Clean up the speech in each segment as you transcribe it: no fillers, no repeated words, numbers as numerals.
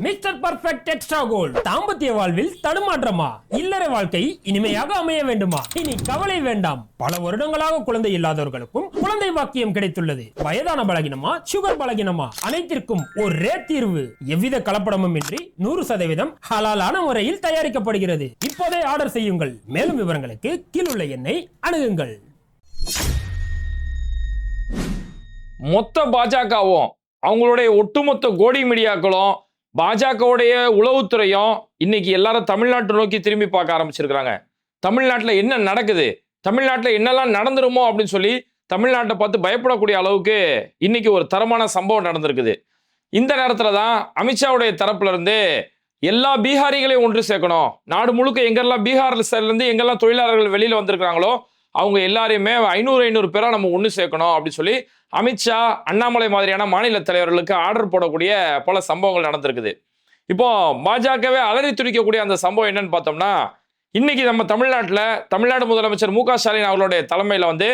Mister perfect extra gold. தாம்பத்திய வாழ்வில் தடுமாற்றமா? இல்லற வாழ்க்கை இனிமையாக அமைய வேண்டுமா? இனி கவலை வேண்டாம். பல வருடங்களாக குழந்தை இல்லாதவர்களுக்கும் குழந்தை பாக்கியம் கிடைத்துள்ளது. வயதான பலகினமா, சுகர் பலகினமா, அனைத்திற்கும் ஒரே தீர்வு. எவ்வித கலப்படமும் இன்றி 100% ஹலாலான முறையில் தயாரிக்கப்படுகிறது. இப்போதே ஆர்டர் செய்யுங்கள். மேலும் விவரங்களுக்கு கீழுள்ள எண்ணை அணுகுங்கள். மொத்த பாஜகவும் அவங்களுடைய ஒட்டுமொத்த கோடி மீடியாக்களும் பாஜகவுடைய உளவுத்துறையும் இன்னைக்கு எல்லாரும் தமிழ்நாட்டை நோக்கி திரும்பி பார்க்க ஆரம்பிச்சிருக்கிறாங்க. தமிழ்நாட்டில் என்ன நடக்குது, தமிழ்நாட்டில் என்னெல்லாம் நடந்துருமோ அப்படின்னு சொல்லி தமிழ்நாட்டை பார்த்து பயப்படக்கூடிய அளவுக்கு இன்னைக்கு ஒரு தரமான சம்பவம் நடந்திருக்குது. இந்த நேரத்தில் தான் அமித்ஷாவுடைய தரப்புல இருந்து எல்லா பீகாரிகளையும் ஒன்று சேர்க்கணும், நாடு முழுக்க எங்கெல்லாம் பீகார் சைட்லேருந்து எங்கெல்லாம் தொழிலாளர்கள் வெளியில் வந்திருக்கிறாங்களோ அவங்க எல்லாரையுமே 500 பேரா நம்ம ஒன்று சேர்க்கணும் அப்படின்னு சொல்லி அமித்ஷா, அண்ணாமலை மாதிரியான மாநில தலைவர்களுக்கு ஆர்டர் போடக்கூடிய பல சம்பவங்கள் நடந்திருக்குது. இப்போ பாஜகவே அலறி துடிக்கக்கூடிய அந்த சம்பவம் என்னன்னு பார்த்தோம்னா, இன்னைக்கு நம்ம தமிழ்நாடு முதலமைச்சர் மு.க. ஸ்டாலின் அவர்களுடைய தலைமையில் வந்து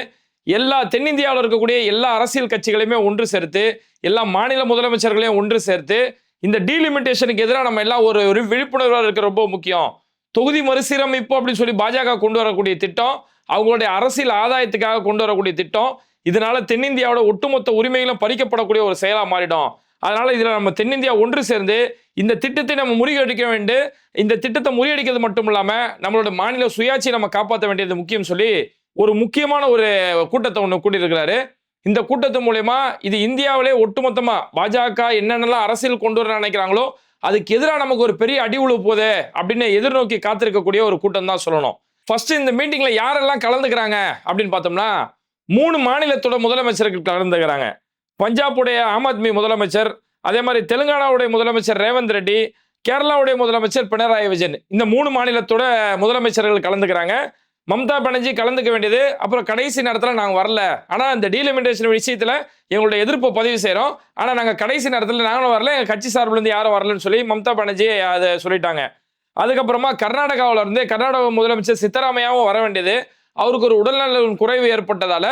எல்லா தென்னிந்தியாவில் இருக்கக்கூடிய எல்லா அரசியல் கட்சிகளையுமே ஒன்று சேர்த்து, எல்லா மாநில முதலமைச்சர்களையும் ஒன்று சேர்த்து இந்த டீலிமிட்டேஷனுக்கு எதிராக நம்ம எல்லாம் ஒரு விழிப்புணர்வாக இருக்க ரொம்ப முக்கியம். தொகுதி மறுசீரமைப்பு அப்படின்னு சொல்லி பாஜக கொண்டு வரக்கூடிய திட்டம் அவங்களுடைய அரசியல் ஆதாயத்துக்காக கொண்டு வரக்கூடிய திட்டம். இதனால தென்னிந்தியாவோட ஒட்டுமொத்த உரிமைகளும் பறிக்கப்படக்கூடிய ஒரு செயலா மாறிடும். அதனால இதுல நம்ம தென்னிந்தியா ஒன்று சேர்ந்து இந்த திட்டத்தை நம்ம முறியடிக்க வேண்டும். இந்த திட்டத்தை முறியடிக்கிறது மட்டும் இல்லாம நம்மளோட மாநில சுயாட்சியை நம்ம காப்பாற்ற வேண்டியது முக்கியம் சொல்லி ஒரு முக்கியமான ஒரு கூட்டத்தை ஒன்று கூட்டியிருக்கிறாரு. இந்த கூட்டத்து மூலயமா இது இந்தியாவிலே ஒட்டுமொத்தமா பாஜக என்னென்னலாம் அரசியல் கொண்டு வர நினைக்கிறாங்களோ அதுக்கு எதிராக நமக்கு ஒரு பெரிய அடி உழு போதே அப்படின்னு எதிர்நோக்கி காத்திருக்கக்கூடிய ஒரு கூட்டம் தான் சொல்லணும். ஃபர்ஸ்ட் இந்த மீட்டிங்ல யாரெல்லாம் கலந்துக்கிறாங்க அப்படின்னு பார்த்தோம்னா 3 மாநிலத்தோட முதலமைச்சர்கள் கலந்துக்கிறாங்க. பஞ்சாபுடைய ஆம் ஆத்மி முதலமைச்சர், அதே மாதிரி தெலுங்கானாவுடைய முதலமைச்சர் ரேவந்த் ரெட்டி, கேரளாவுடைய முதலமைச்சர் பினராயி விஜயன், இந்த 3 மாநிலத்தோட முதலமைச்சர்கள் கலந்துக்கிறாங்க. மம்தா பானர்ஜி கலந்துக்க வேண்டியது, அப்புறம் கடைசி நேரத்தில் நாங்கள் வரல, ஆனால் இந்த டீலிமிட்டேஷன் விஷயத்தில் எங்களுடைய எதிர்ப்பை பதிவு செய்கிறோம், ஆனால் நாங்கள் கடைசி நேரத்தில் நாங்களும் வரல, எங்கள் கட்சி சார்பிலேருந்து யாரும் வரலன்னு சொல்லி மம்தா பானர்ஜி அதை சொல்லிட்டாங்க. அதுக்கப்புறமா கர்நாடகாவில் இருந்து கர்நாடக முதலமைச்சர் சித்தராமையாவும் வர வேண்டியது, அவருக்கு ஒரு உடல்நல குறைவு ஏற்பட்டதால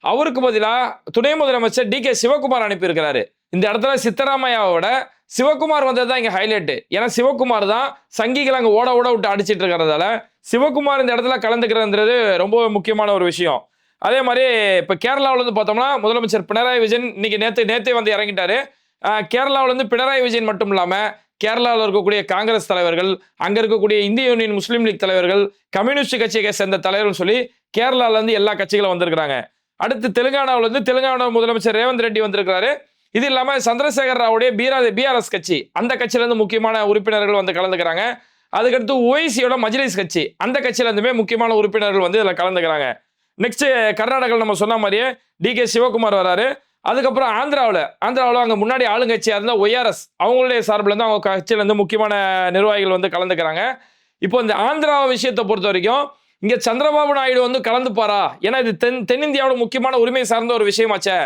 அவருக்கு பதிலாக துணை முதலமைச்சர் டி.கே. சிவகுமார் அனுப்பியிருக்கிறாரு. இந்த இடத்துல சித்தராமையாவோட சிவகுமார் வந்தது தான் இங்கே ஹைலைட்டு. ஏன்னா சிவகுமார் தான் சங்கிகள் அங்கே ஓட விட்டு அடிச்சிட்டு இருக்கிறதால சிவகுமார் இந்த இடத்துல கலந்துக்கிறதுன்றது ரொம்ப முக்கியமான ஒரு விஷயம். அதே மாதிரி இப்போ கேரளாவில் வந்து பார்த்தோம்னா முதலமைச்சர் பினராயி விஜயன் இன்னைக்கு நேற்றே வந்து இறங்கிட்டாரு. கேரளாவில் வந்து பினராயி விஜயன் மட்டும் இல்லாமல் கேரளாவில் இருக்கக்கூடிய காங்கிரஸ் தலைவர்கள், அங்கே இருக்கக்கூடிய இந்திய யூனியன் முஸ்லீம் லீக் தலைவர்கள், கம்யூனிஸ்ட் கட்சியை சேர்ந்த தலைவர்கள் சொல்லி கேரளாவிலேருந்து எல்லா கட்சிகளும் வந்திருக்கிறாங்க. அடுத்து தெலுங்கானாவிலேருந்து தெலுங்கானா முதலமைச்சர் ரேவந்த் ரெட்டி வந்திருக்கிறாரு. இது இல்லாமல் சந்திரசேகர் ராவுடைய பிஆர்எஸ் கட்சி, அந்த கட்சியிலேருந்து முக்கியமான உறுப்பினர்கள் வந்து கலந்துக்கிறாங்க. அதுக்கடுத்து ஓய்சியோட மஜ்லிஸ் கட்சி, அந்த கட்சியிலேருந்துமே முக்கியமான உறுப்பினர்கள் வந்து இதில் கலந்துக்கிறாங்க. நெக்ஸ்ட் கர்நாடகாவில் நம்ம சொன்ன மாதிரியே டி.கே. சிவகுமார் வராரு. அதுக்கப்புறம் ஆந்திராவில் அங்கே முன்னாடி ஆளுங்கட்சியாக இருந்தால் ஒய்ஆர்எஸ், அவங்களுடைய சார்பிலேருந்து அவங்க கட்சியிலேருந்து முக்கியமான நிர்வாகிகள் வந்து கலந்துக்கிறாங்க. இப்போ இந்த ஆந்திரா விஷயத்தை பொறுத்த வரைக்கும் இங்கே சந்திரபாபு நாயுடு வந்து கலந்துப்பாரா? ஏன்னா இது தென்னிந்தியாவோட முக்கியமான உரிமை சார்ந்த ஒரு விஷயமாச்சே.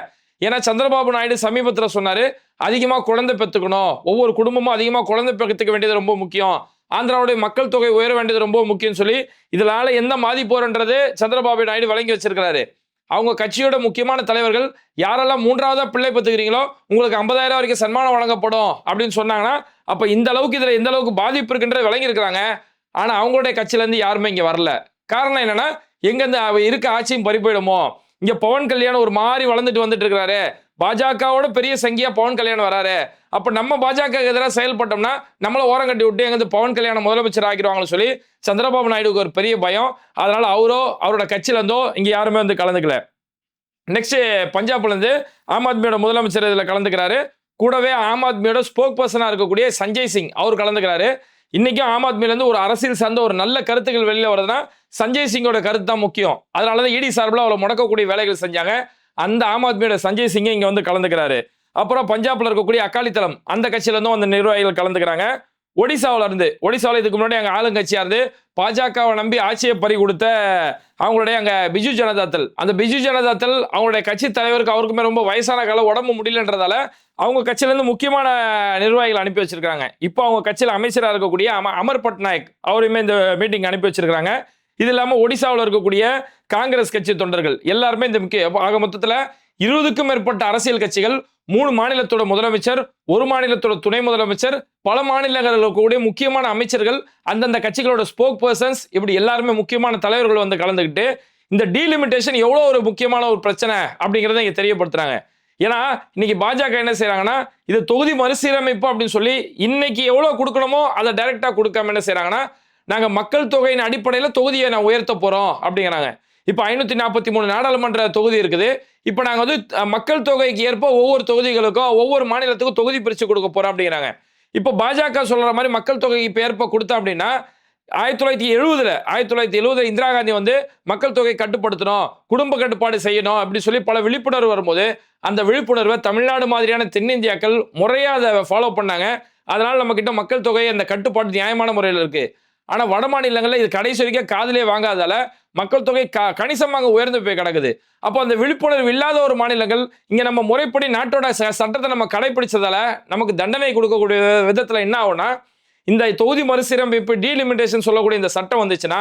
ஏன்னா சந்திரபாபு நாயுடு சமீபத்தில் சொன்னார், அதிகமாக குழந்தை பெற்றுக்கணும், ஒவ்வொரு குடும்பமும் அதிகமாக குழந்தை பெற்றுக்க வேண்டியது ரொம்ப முக்கியம், ஆந்திராவுடைய மக்கள் தொகை உயர வேண்டியது ரொம்ப முக்கியம் சொல்லி இதனால எந்த பாதிப்போன்றது சந்திரபாபு நாயுடு வழங்கி வச்சிருக்கிறாரு. அவங்க கட்சியோட முக்கியமான தலைவர்கள் யாரெல்லாம் 3ஆவதா பிள்ளை பெற்றுக்கிறீங்களோ உங்களுக்கு 50,000 வரைக்கும் சன்மானம் வழங்கப்படும் அப்படின்னு சொன்னாங்கன்னா அப்போ இந்த அளவுக்கு இதில் எந்த அளவுக்கு பாதிப்பு இருக்குன்றதை விளங்கியிருக்கிறாங்க. ஆனால் அவங்களுடைய கட்சியிலேருந்து யாருமே இங்கே வரல. காரணம் என்னன்னா, எங்கேருந்து இருக்க ஆட்சியும் பறி போயிடுமோ. இங்கே பவன் கல்யாணம் ஒரு மாதிரி வந்துட்டு இருக்கிறாரு, பாஜகவோட பெரிய சங்கியா பவன் கல்யாணம் வராரு, அப்போ நம்ம பாஜக எதிராக செயல்பட்டோம்னா நம்மளை ஓரம் கட்டி விட்டு எங்கேருந்து பவன் கல்யாணம் முதலமைச்சர் ஆக்கிடுவாங்கன்னு சொல்லி சந்திரபாபு நாயுடுக்கு ஒரு பெரிய பயம். அதனால அவரோட கட்சியிலேருந்தோ இங்கே யாருமே வந்து கலந்துக்கல. நெக்ஸ்ட் பஞ்சாப்லேருந்து ஆம் ஆத்மியோட முதலமைச்சர் இதில் கலந்துக்கிறாரு. கூடவே ஆம் ஆத்மியோட ஸ்போக் பர்சனாக இருக்கக்கூடிய சஞ்சய் சிங் அவர் கலந்துக்கிறாரு. இன்னைக்கும் ஆம் ஆத்மியிலேருந்து ஒரு அரசியல் சார்ந்த ஒரு நல்ல கருத்துக்கள் வெளியில் வருதுன்னா சஞ்சய் சிங்கோட கருத்து தான் முக்கியம். அதனால தான் இடி சார்பில் அவளை முடக்கக்கூடிய வேலைகள் செஞ்சாங்க. அந்த ஆம் ஆத்மியோட சஞ்சய் சிங்கை இங்கே வந்து கலந்துக்கிறாரு. அப்புறம் பஞ்சாப்ல இருக்கக்கூடிய அகாலிதளம், அந்த கட்சியிலேருந்தும் அந்த நிர்வாகிகள் கலந்துக்கிறாங்க. ஒடிசாவில் இதுக்கு முன்னாடி அங்கே ஆளுங்கட்சியாக இருந்து பாஜகவை நம்பி ஆட்சியை பறி கொடுத்த அவங்களுடைய அங்கே பிஜு ஜனதாதள், அந்த பிஜு ஜனதாதள் அவங்களுடைய கட்சி தலைவருக்கு அவருக்குமே ரொம்ப வயசான காலம், உடம்பு முடியலன்றதால அவங்க கட்சியிலேருந்து முக்கியமான நிர்வாகிகள் அனுப்பி வச்சிருக்காங்க. இப்போ அவங்க கட்சியில் அமைச்சராக இருக்கக்கூடிய அமர் பட்நாயக் அவரையுமே இந்த மீட்டிங் அனுப்பி வச்சிருக்காங்க. இது இல்லாமல் ஒடிசாவில் இருக்கக்கூடிய காங்கிரஸ் கட்சி தொண்டர்கள் எல்லாருமே இந்த ஆக மொத்தத்தில் 20க்கும் மேற்பட்ட அரசியல் கட்சிகள், 3 மாநிலத்தோட முதலமைச்சர், 1 மாநிலத்தோட துணை முதலமைச்சர், பல மாநிலங்களில் இருக்கக்கூடிய முக்கியமான அமைச்சர்கள், அந்தந்த கட்சிகளோட ஸ்போக் பர்சன்ஸ், இப்படி எல்லாருமே முக்கியமான தலைவர்கள் வந்து கலந்துக்கிட்டு இந்த டீலிமிட்டேஷன் எவ்வளவு ஒரு முக்கியமான ஒரு பிரச்சனை அப்படிங்கறத இங்க தெரியப்படுத்துறாங்க. ஏன்னா இன்னைக்கு பாஜக என்ன செய்யறாங்கன்னா, இது தொகுதி மறுசீரமைப்பு அப்படின்னு சொல்லி இன்னைக்கு எவ்வளவு கொடுக்கணுமோ அதை டைரக்டா கொடுக்காம என்ன செய்யறாங்கன்னா, நாங்க மக்கள் தொகையின் அடிப்படையில் தொகுதியை நான் உயர்த்த போறோம் அப்படிங்கிறாங்க. இப்ப 543 நாடாளுமன்ற தொகுதி இருக்குது. இப்ப நாங்க வந்து மக்கள் தொகைக்கு ஏற்ப ஒவ்வொரு தொகுதிகளுக்கும் ஒவ்வொரு மாநிலத்துக்கும் தொகுதி பிரிச்சு கொடுக்க போறோம் அப்படிங்கிறாங்க. இப்ப பாஜக சொல்ற மாதிரி மக்கள் தொகைக்கு ஏற்ப கொடுத்தா அப்படின்னா 1970 இந்திரா காந்தி வந்து மக்கள் தொகை கட்டுப்படுத்தணும், குடும்ப கட்டுப்பாடு செய்யணும் அப்படி சொல்லி பல விழிப்புணர்வு வரும்போது அந்த விழிப்புணர்வை தமிழ்நாடு மாதிரியான தென்னிந்தியாக்கள் முறையா அதை ஃபாலோ பண்ணாங்க. அதனால நம்ம கிட்ட மக்கள் தொகை அந்த கட்டுப்பாடு நியாயமான முறையில் இருக்கு. ஆனா வட மாநிலங்களில் இது கடைசி வரைக்கும் காதிலே வாங்காதால மக்கள் தொகை கணிசமாக உயர்ந்து போய் கிடக்குது. அப்போ அந்த விழிப்புணர்வு இல்லாத ஒரு மாநிலங்கள் இங்க நம்ம முறைப்படி நாட்டோட சட்டத்தை நம்ம கடைபிடிச்சதால நமக்கு தண்டனை கொடுக்கக்கூடிய விதத்துல என்ன ஆகும்னா, இந்த தொகுதி மறுசீரமைப்பு டீலிமிட்டேஷன் சொல்லக்கூடிய இந்த சட்டம் வந்துச்சுன்னா,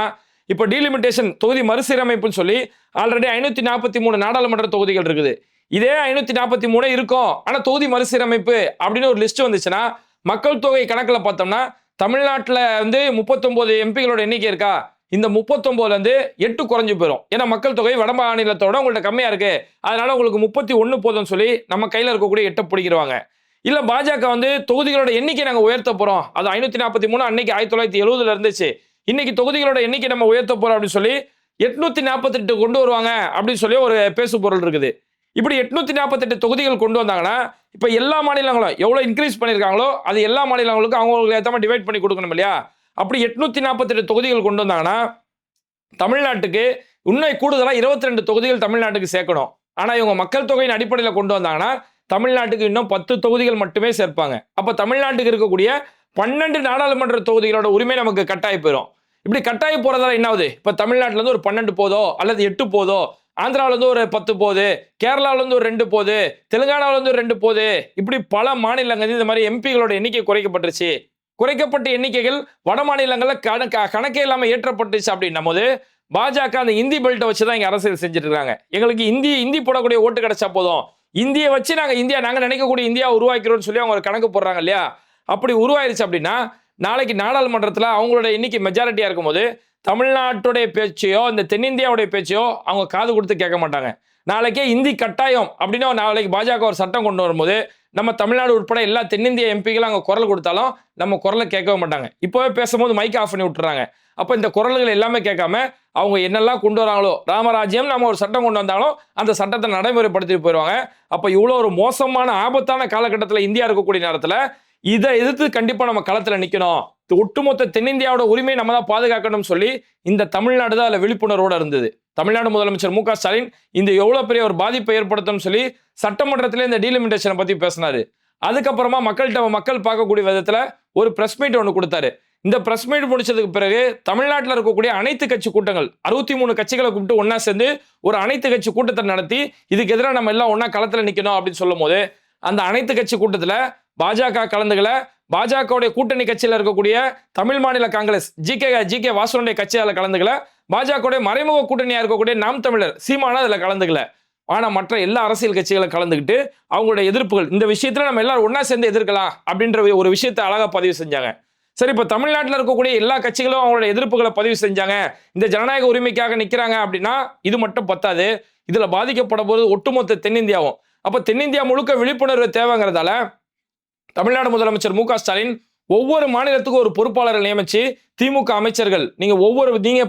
இப்போ டீலிமிட்டேஷன் தொகுதி மறுசீரமைப்புன்னு சொல்லி ஆல்ரெடி 543 நாடாளுமன்ற தொகுதிகள் இருக்குது. இதே 543 இருக்கும், ஆனா தொகுதி மறுசீரமைப்பு அப்படின்னு ஒரு லிஸ்ட் வந்துச்சுன்னா, மக்கள் தொகை கணக்குல பார்த்தோம்னா தமிழ்நாட்டில் வந்து 39 எம்பிகளோட எண்ணிக்கை இருக்கா, இந்த 39ல இருந்து 8 குறைஞ்சு போயிடும். ஏன்னா மக்கள் தொகை வட மாநிலத்தோட உங்கள்ட்ட கம்மியா இருக்கு, அதனால உங்களுக்கு 31 போதும்னு சொல்லி நம்ம கையில இருக்கக்கூடிய 8 பிடிக்கிறவாங்க. இல்ல பாஜக வந்து தொகுதிகளோட எண்ணிக்கை நாங்க உயர்த்த போறோம், அது 543 அன்னைக்கு 1970 இருந்துச்சு, இன்னைக்கு தொகுதிகளோட எண்ணிக்கை நம்ம உயர்த்த போறோம் அப்படின்னு சொல்லி 848 கொண்டு வருவாங்க அப்படின்னு சொல்லி ஒரு பேசு பொருள் இருக்குது. இப்படி 848 தொகுதிகள் கொண்டு வந்தாங்கன்னா இப்ப எல்லா மாநிலங்களும் எவ்வளவு இன்க்ரீஸ் பண்ணிருக்காங்களோ அது எல்லா மாநிலங்களுக்கும் அவங்களுக்கு ஏற்ற மாதிரி டிவைட் பண்ணி கொடுக்கணும் இல்லையா. அப்படி 848 தொகுதிகள் கொண்டு வந்தாங்கன்னா தமிழ்நாட்டுக்கு இன்னும் கூடுதலா 22 தொகுதிகள் தமிழ்நாட்டுக்கு சேர்க்கணும். ஆனா இவங்க மக்கள் தொகையின் அடிப்படையில் கொண்டு வந்தாங்கன்னா தமிழ்நாட்டுக்கு இன்னும் 10 தொகுதிகள் மட்டுமே சேர்ப்பாங்க. அப்ப தமிழ்நாட்டுக்கு இருக்கக்கூடிய 12 நாடாளுமன்ற தொகுதிகளோட உரிமை நமக்கு கட்டாயி போயிடும். இப்படி கட்டாயி போறதால என்ன ஆகுது, இப்ப தமிழ்நாட்டுல இருந்து ஒரு 12 போதோ அல்லது 8 போதோ, ஆந்திராவில இருந்து ஒரு 10 போகுது, கேரளாவில இருந்து ஒரு 2 போகுது, தெலுங்கானாவில இருந்து ஒரு 2 போகுது, இப்படி பல மாநிலங்கள் இந்த மாதிரி எம்பிகளோட எண்ணிக்கை குறைக்கப்பட்டுருச்சு. குறைக்கப்பட்ட எண்ணிக்கைகள் வட மாநிலங்கள்ல கணக்கே இல்லாம ஏற்றப்பட்டுச்சு அப்படின்னும் போது பாஜக அந்த இந்தி பெல்ட்டை வச்சுதான் இங்க அரசியல் செஞ்சுட்டு இருக்காங்க. எங்களுக்கு இந்தி போடக்கூடிய ஓட்டு கிடைச்சா போதும், இந்தியை வச்சு நாங்க நினைக்கக்கூடிய இந்தியா உருவாக்கிறோம்னு சொல்லி அவங்க ஒரு கணக்கு போடுறாங்க இல்லையா. அப்படி உருவாயிருச்சு அப்படின்னா நாளைக்கு நாடாளுமன்றத்தில் அவங்களோட எண்ணிக்கை மெஜாரிட்டியா இருக்கும்போது தமிழ்நாட்டுடைய பேச்சையோ இந்த தென்னிந்தியாவுடைய பேச்சையோ அவங்க காது கொடுத்து கேட்க மாட்டாங்க. நாளைக்கே இந்தி கட்டாயம் அப்படின்னு நாளைக்கு பாஜக ஒரு சட்டம் கொண்டு வரும்போது நம்ம தமிழ்நாடு உட்பட எல்லா தென்னிந்திய எம்பிகளும் அங்கே குரல் கொடுத்தாலும் நம்ம குரலை கேட்கவே மாட்டாங்க. இப்போவே பேசும்போது மைக் ஆஃப் பண்ணி விட்டுறாங்க. அப்போ இந்த குரல்கள் எல்லாமே கேட்காம அவங்க என்னெல்லாம் கொண்டு வராங்களோ, ராமராஜ்யம் நம்ம ஒரு சட்டம் கொண்டு வந்தாலும் அந்த சட்டத்தை நடைமுறைப்படுத்திட்டு போயிடுவாங்க. அப்போ இவ்வளோ ஒரு மோசமான ஆபத்தான காலகட்டத்தில் இந்தியா இருக்கக்கூடிய நேரத்தில் இதை எதிர்த்து கண்டிப்பா நம்ம களத்தில் நிற்கணும், ஒட்டுமொத்த தென்னிந்தியாவோட உரிமை நம்ம தான் பாதுகாக்கணும்னு சொல்லி இந்த தமிழ்நாடு தான் அதில் விழிப்புணர்வோடு இருந்தது. தமிழ்நாடு முதலமைச்சர் மு க ஸ்டாலின் இந்த எவ்வளவு பெரிய ஒரு பாதிப்பை ஏற்படுத்தும் சொல்லி சட்டமன்றத்திலே இந்த டீலிமிட்டேஷனை பத்தி பேசினாரு. அதுக்கப்புறமா மக்கள் பார்க்கக்கூடிய விதத்துல ஒரு பிரஸ் மீட் ஒன்று கொடுத்தாரு. இந்த பிரஸ் மீட் முடிச்சதுக்கு பிறகு தமிழ்நாட்டில் இருக்கக்கூடிய அனைத்து கட்சி கூட்டங்கள் 63 கட்சிகளை கூப்பிட்டு ஒன்னா சேர்ந்து ஒரு அனைத்து கட்சி கூட்டத்தை நடத்தி இதுக்கு எதிராக நம்ம எல்லாம் ஒன்னா களத்துல நிக்கணும் அப்படின்னு சொல்லும் போது அந்த அனைத்து கட்சி கூட்டத்துல பாஜக கலந்துகளை, பாஜகவுடைய கூட்டணி கட்சியில் இருக்கக்கூடிய தமிழ் மாநில காங்கிரஸ் ஜி கே வாசுனுடைய கட்சியால கலந்துக்கல, பாஜகவுடைய மறைமுக கூட்டணியா இருக்கக்கூடிய நாம் தமிழர் சீமானா அதுல கலந்துக்கல. ஆனா மற்ற எல்லா அரசியல் கட்சிகளை கலந்துக்கிட்டு அவங்களுடைய எதிர்ப்புகள், இந்த விஷயத்துல நம்ம எல்லாரும் ஒன்னா சேர்ந்து எதிர்க்கலாம் அப்படின்ற ஒரு விஷயத்தை அழகா பதிவு செஞ்சாங்க. சரி, இப்ப தமிழ்நாட்டில் இருக்கக்கூடிய எல்லா கட்சிகளும் அவங்களோட எதிர்ப்புகளை பதிவு செஞ்சாங்க, இந்த ஜனநாயக உரிமைக்காக நிக்கிறாங்க அப்படின்னா இது மட்டும் பத்தாது, இதுல பாதிக்கப்பட போது ஒட்டுமொத்த தென்னிந்தியாவும். அப்ப தென்னிந்தியா முழுக்க விழிப்புணர்வு தேவைங்கிறதால தமிழ்நாடு முதலமைச்சர் மு க ஸ்டாலின் ஒவ்வொரு மாநிலத்துக்கும் ஒரு பொறுப்பாளரை நியமிச்சு திமுக அமைச்சர்கள் நீங்க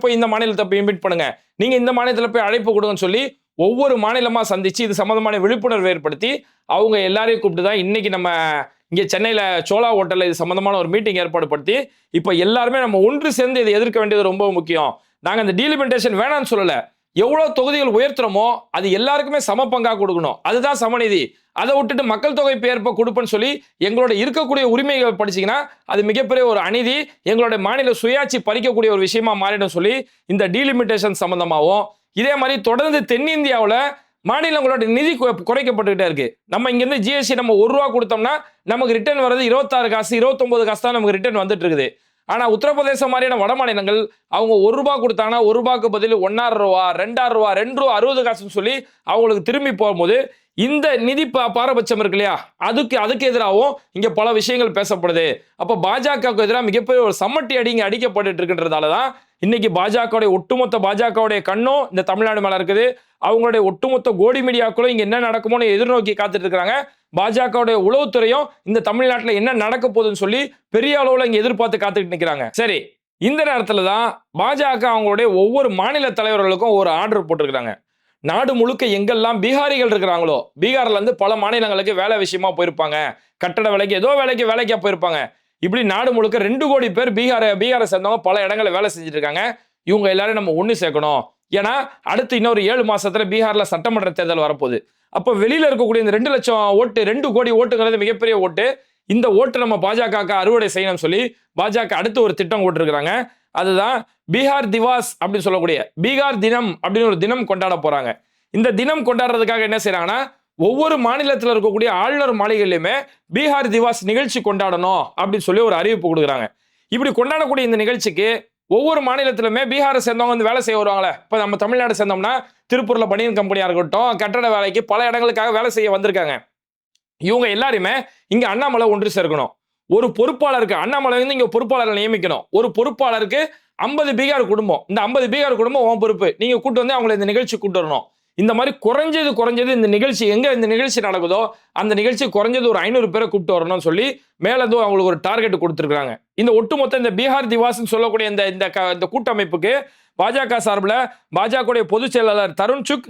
போய் இந்த மாநிலத்தை போய் இன்வைட் பண்ணுங்க, நீங்க இந்த மாநிலத்தில் போய் அழைப்பு கொடுங்கன்னு சொல்லி ஒவ்வொரு மாநிலமா சந்திச்சு இது சம்பந்தமான விழிப்புணர்வு ஏற்படுத்தி அவங்க எல்லாரையும் கூப்பிட்டு தான் இன்னைக்கு நம்ம இங்கே சென்னையில் சோலா ஹோட்டலில் இது சம்பந்தமான ஒரு மீட்டிங் ஏற்பாடு படுத்தி இப்போ எல்லாருமே நம்ம ஒன்று சேர்ந்து இதை எதிர்க்க வேண்டியது ரொம்ப முக்கியம். நாங்கள் இந்த டீலிமிட்டேஷன் வேணான்னு சொல்லலை, எவ்வளோ தொகுதிகள் உயர்த்துறோமோ அது எல்லாருக்குமே சம பங்காக கொடுக்கணும், அதுதான் சமநீதி. அதை விட்டுட்டு மக்கள் தொகை ஏற்ப கொடுப்பேன்னு சொல்லி எங்களோட இருக்கக்கூடிய உரிமைகள் படிச்சீங்கன்னா அது மிகப்பெரிய ஒரு அநீதி, எங்களுடைய மாநில சுயாட்சி பறிக்கக்கூடிய ஒரு விஷயமா மாறிடும் சொல்லி இந்த டீலிமிட்டேஷன் சம்பந்தமாகவும் இதே மாதிரி தொடர்ந்து தென்னிந்தியாவில் மாநிலங்களோட நிதி குறைக்கப்பட்டுக்கிட்டே இருக்கு. நம்ம இங்கிருந்து ஜிஎஸ்டி நம்ம 1 ரூபா கொடுத்தோம்னா நமக்கு ரிட்டர்ன் வர்றது 26 காசு 29 காசு தான் நமக்கு ரிட்டர்ன் வந்துட்டு இருக்குது. ஆனா உத்தரப்பிரதேசம் மாதிரியான வட மாநிலங்கள் அவங்க ₹1 கொடுத்தாங்கன்னா ₹1 பதில் ₹1.50 ₹2.50 ₹2 60 காசுன்னு சொல்லி அவங்களுக்கு திரும்பி போகும்போது இந்த நிதி பாரபட்சம் இருக்கு இல்லையா, அதுக்கு எதிராகவும் இங்க பல விஷயங்கள் பேசப்படுது. அப்ப பாஜகவுக்கு எதிராக மிகப்பெரிய ஒரு சம்மட்டி அடிங்க அடிக்கப்பட்டு இருக்கின்றதாலதான் இன்னைக்கு ஒட்டுமொத்த பாஜகவுடைய கண்ணும் இந்த தமிழ்நாடு மேல இருக்குது. அவங்களுடைய ஒட்டுமொத்த கோடி மீடியாக்களும் இங்க என்ன நடக்குமோன்னு எதிர்நோக்கி காத்துட்டு இருக்காங்க. பாஜகவுடைய உளவுத்துறையும் இந்த தமிழ்நாட்டுல என்ன நடக்க போகுதுன்னு சொல்லி பெரிய அளவுல இங்க எதிர்பார்த்து காத்துக்கிட்டு நிக்கிறாங்க. சரி, இந்த நேரத்துல தான் பாஜக அவங்களுடைய ஒவ்வொரு மாநில தலைவர்களுக்கும் ஒரு ஆர்டர் போட்டிருக்காங்க. நாடு முழுக்க எங்கெல்லாம் பீகாரிகள் இருக்கிறாங்களோ, பீகார்ல இருந்து பல மாநிலங்களுக்கு வேலை விஷயமா போயிருப்பாங்க, கட்டட வேலைக்கு ஏதோ வேலைக்கா போயிருப்பாங்க. இப்படி நாடு முழுக்க 2 கோடி பேர் பீகாரை சேர்ந்தவங்க பல இடங்களில் வேலை செஞ்சுட்டு இருக்காங்க. இவங்க எல்லாரும் நம்ம ஒண்ணு சேர்க்கணும். ஏன்னா அடுத்து இன்னொரு 7 மாசத்துல பீகார்ல சட்டமன்ற தேர்தல் வரப்போகுது. அப்ப வெளியில இருக்கக்கூடிய இந்த 2 லட்சம் ஓட்டு, 2 கோடி ஓட்டுங்கிறது மிகப்பெரிய ஓட்டு. இந்த ஓட்டு நம்ம பாஜக அறுவடை செய்யணும்னு சொல்லி பாஜக அடுத்து ஒரு திட்டம் போட்டிருக்காங்க. அதுதான் பீகார் திவாஸ் அப்படின்னு சொல்லக்கூடிய பீகார் தினம் அப்படின்னு ஒரு தினம் கொண்டாட போறாங்க. இந்த தினம் கொண்டாடுறதுக்காக என்ன செய்யறாங்கன்னா, ஒவ்வொரு மாநிலத்தில் இருக்கக்கூடிய ஆளுநர் மாளிகையிலுமே பீகார் திவாஸ் நிகழ்ச்சி கொண்டாடணும் அப்படின்னு சொல்லி ஒரு அறிவிப்பு கொடுக்குறாங்க. இப்படி கொண்டாடக்கூடிய இந்த நிகழ்ச்சிக்கு ஒவ்வொரு மாநிலத்திலுமே பீகாரை சேர்ந்தவங்க வந்து வேலை செய்ய வருவாங்களே. இப்ப நம்ம தமிழ்நாடு சேர்ந்தோம்னா திருப்பூர்ல பனியன் கம்பெனியா இருக்கட்டும், கட்டட வேலைக்கு பல இடங்களுக்காக வேலை செய்ய வந்திருக்காங்க. இவங்க எல்லாருமே இங்க அண்ணாமலை ஒன்று சேர்க்கணும். ஒரு பொறுப்பாளருக்கு அண்ணாமலை வந்து இங்க பொறுப்பாளரை நியமிக்கணும். ஒரு பொறுப்பாளருக்கு 50 பீகார் குடும்பம், இந்த 50 பீகார் குடும்பம் உன் பொறுப்பு, நீங்க கூட்டு வந்து அவங்களை இந்த நிகழ்ச்சி கூட்டு வரணும். இந்த மாதிரி குறைஞ்சது இந்த நிகழ்ச்சி எங்க இந்த நிகழ்ச்சி நடக்குதோ அந்த நிகழ்ச்சி குறைஞ்சது ஒரு 500 பேரை கூப்பிட்டு வரணும்னு சொல்லி மேலதும் அவங்களுக்கு ஒரு டார்கெட் கொடுத்துருக்காங்க. இந்த ஒட்டுமொத்த இந்த பீகார் திவாஸ் சொல்லக்கூடிய இந்த கூட்டமைப்புக்கு பாஜக சார்பில் பாஜக பொதுச் செயலாளர் தருண் சுக்,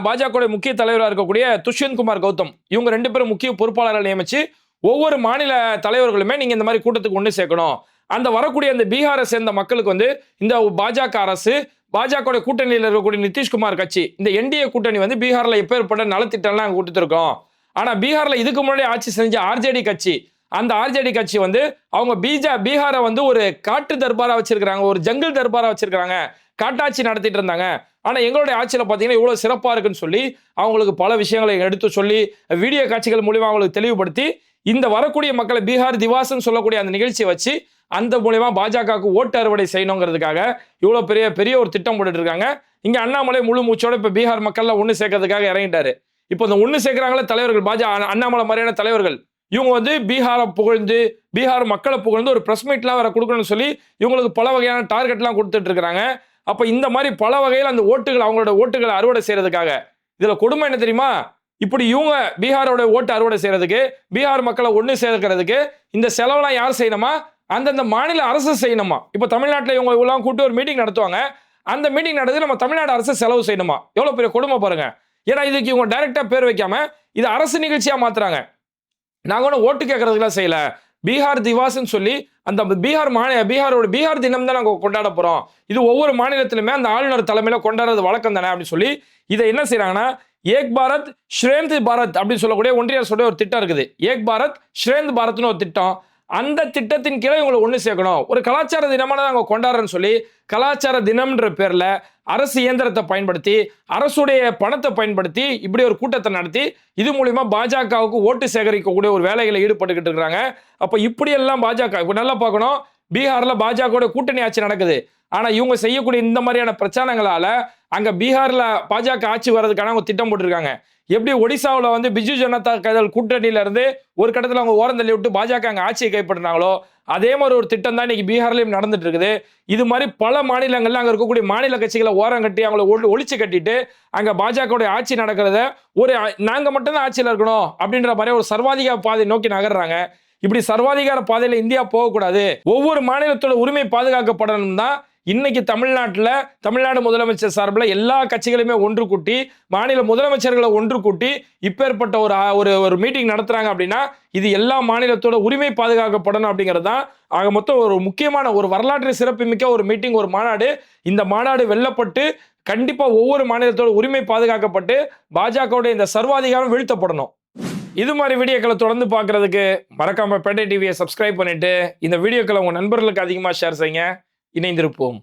பாஜக முக்கிய தலைவராக இருக்கக்கூடிய துஷ்யந்த் குமார் கௌதம், இவங்க 2 பேரும் முக்கிய பொறுப்பாளர்கள் நியமிச்சு ஒவ்வொரு மாநில தலைவர்களுமே நீங்க இந்த மாதிரி கூட்டத்துக்கு ஒன்று சேர்க்கணும். அந்த வரக்கூடிய அந்த பீகாரை சேர்ந்த மக்களுக்கு வந்து இந்த பாஜக அரசு, பாஜக கூட்டணியில் இருக்கக்கூடிய நிதிஷ்குமார் கட்சி, இந்த என்டிஏ கூட்டணி வந்து பீகார்ல எப்பேற்பட்ட நலத்திட்டம்லாம் நாங்கள் கொடுத்துருக்கோம். ஆனா பீகார்ல இதுக்கு முன்னாடி ஆட்சி செஞ்ச ஆர்ஜேடி கட்சி, அந்த ஆர்ஜேடி கட்சி வந்து அவங்க பீகாரை வந்து ஒரு காட்டு தர்பாரா வச்சிருக்காங்க, ஒரு ஜங்கிள் தர்பாரா வச்சிருக்காங்க, காட்டாட்சி நடத்திட்டு இருந்தாங்க. ஆனா எங்களுடைய ஆட்சியில பாத்தீங்கன்னா இவ்வளவு சிறப்பா இருக்குன்னு சொல்லி அவங்களுக்கு பல விஷயங்களை எடுத்து சொல்லி வீடியோ காட்சிகள் மூலியமா அவங்களுக்கு தெளிவுபடுத்தி இந்த வரக்கூடிய மக்களை பீகார் திவாஸ்ன்னு சொல்லக்கூடிய அந்த நிகழ்ச்சியை வச்சு அந்த மூலியமா பாஜகவுக்கு ஓட்டு அறுவடை செய்யணுங்கிறதுக்காக இவ்வளவு பெரிய ஒரு திட்டம் போட்டுட்டு இருக்காங்க. இங்க அண்ணாமலை முழு மூச்சோட இப்ப பீகார் மக்கள்ல ஒண்ணு சேர்க்கறதுக்காக இறங்கிட்டாரு. இப்போ இந்த ஒண்ணு சேர்க்கிறாங்களே தலைவர்கள், அண்ணாமலை மாதிரியான தலைவர்கள், இவங்க வந்து பீகாரை புகழ்ந்து பீகார் மக்களை புகழ்ந்து ஒரு பிரஸ் மீட்லாம் வேற கொடுக்கணும்னு சொல்லி இவங்களுக்கு பல வகையான டார்கெட்லாம் கொடுத்துட்டு இருக்காங்க. அப்ப இந்த மாதிரி பல வகையில் அந்த ஓட்டுகள், அவங்களோட ஓட்டுகளை அறுவடை செய்யறதுக்காக, இதுல கொடுமை என்ன தெரியுமா, இப்படி இவங்க பீகாரோட ஓட்டு அறுவடை செய்யறதுக்கு, பீகார் மக்களை ஒண்ணு சேர்க்கிறதுக்கு இந்த செலவெல்லாம் யார் செய்யணுமா, அந்தந்த மாநில அரசு செய்யணுமா. இப்ப தமிழ்நாட்டில் இவங்க எல்லாம் கூட்டி ஒரு மீட்டிங் நடத்துவாங்க, அந்த மீட்டிங் நடந்து நம்ம தமிழ்நாடு அரசு செலவு செய்யணுமா. எவ்வளவு பெரிய கொடுமை பாருங்க. ஏன்னா இதுக்கு இவங்க டைரக்டா பேர் வைக்காம இது அரசு நிகழ்ச்சியா மாத்துறாங்க. நாங்க ஒன்றும் ஓட்டு கேட்கறதுக்குலாம் செய்யல, பீகார் திவாஸ்ன்னு சொல்லி அந்த பீகார் தினம் தான் நாங்கள் கொண்டாட போறோம், இது ஒவ்வொரு மாநிலத்திலுமே அந்த ஆளுநர் தலைமையில கொண்டாடுறது வழக்கம் தானே அப்படின்னு சொல்லி இதை என்ன செய்யறாங்கன்னா, ஏக் பாரத் ஸ்ரேந்த் பாரத் அப்படின்னு சொல்லக்கூடிய ஒன்றிய அரசோட ஒரு திட்டம் இருக்குது. ஏக் பாரத் ஸ்ரேந்த் பாரத்னு ஒரு திட்டம், அந்த திட்டத்தின் கீழே இவங்களை ஒன்று சேர்க்கணும், ஒரு கலாச்சார தினமான நாங்கள் கொண்டாடுறோன்னு சொல்லி கலாச்சார தினம்ன்ற பேர்ல அரசு இயந்திரத்தை பயன்படுத்தி அரசுடைய பணத்தை பயன்படுத்தி இப்படி ஒரு கூட்டத்தை நடத்தி இது மூலியமா பாஜகவுக்கு ஓட்டு சேகரிக்கக்கூடிய ஒரு வேலைகளை ஈடுபட்டுக்கிட்டு இருக்காங்க. அப்ப இப்படி எல்லாம் பாஜக இப்ப நல்லா பார்க்கணும், பீகார்ல பாஜக கூட்டணி ஆட்சி நடக்குது. ஆனா இவங்க செய்யக்கூடிய இந்த மாதிரியான பிரச்சாரங்களால அங்க பீகார்ல பாஜக ஆட்சி வர்றதுக்கான அவங்க திட்டம் போட்டிருக்காங்க. எப்படி ஒடிசாவில் வந்து பிஜு ஜனதா தள் கூட்டணியில இருந்து ஒரு கட்டத்தில் அவங்க ஓரம் தள்ளி விட்டு பாஜக அங்க ஆட்சியை கைப்பற்றினாங்களோ அதே மாதிரி ஒரு திட்டம் தான் இன்னைக்கு பீகார்லயும் நடந்துட்டு இருக்குது. இது மாதிரி பல மாநிலங்கள்ல அங்க இருக்கக்கூடிய மாநில கட்சிகளை ஓரம் கட்டி அவங்களை ஒழிச்சு கட்டிட்டு அங்க பாஜக ஆட்சி நடக்கிறத ஒரு நாங்க மட்டும்தான் ஆட்சியில் இருக்கணும் அப்படின்ற மாதிரி ஒரு சர்வாதிகார பாதை நோக்கி நகர்றாங்க. இப்படி சர்வாதிகார பாதையில இந்தியா போகக்கூடாது, ஒவ்வொரு மாநிலத்தோட உரிமை பாதுகாக்கப்படணும் தான் இன்னைக்கு தமிழ்நாடு முதலமைச்சர் சார்பில் எல்லா கட்சிகளுமே ஒன்று கூட்டி மாநில முதலமைச்சர்களை ஒன்று கூட்டி இப்பேற்பட்ட ஒரு மீட்டிங் நடத்துறாங்க. அப்படின்னா இது எல்லா மாநிலத்தோட உரிமை பாதுகாக்கப்படணும் அப்படிங்கிறது தான் ஆக மொத்தம் ஒரு முக்கியமான ஒரு வரலாற்று சிறப்புமிக்க ஒரு மீட்டிங், ஒரு மாநாடு. இந்த மாநாடு வெல்லப்பட்டு கண்டிப்பா ஒவ்வொரு மாநிலத்தோட உரிமை பாதுகாக்கப்பட்டு பாஜகவுடைய இந்த சர்வாதிகாரம் வீழ்த்தப்படணும். இது மாதிரி வீடியோக்களை தொடர்ந்து பார்க்கறதுக்கு மறக்காம பேட்டை டிவியை சப்ஸ்கிரைப் பண்ணிட்டு இந்த வீடியோக்களை உங்க நண்பர்களுக்கு அதிகமாக ஷேர் செய்யுங்க. இணைந்திருப்போம்.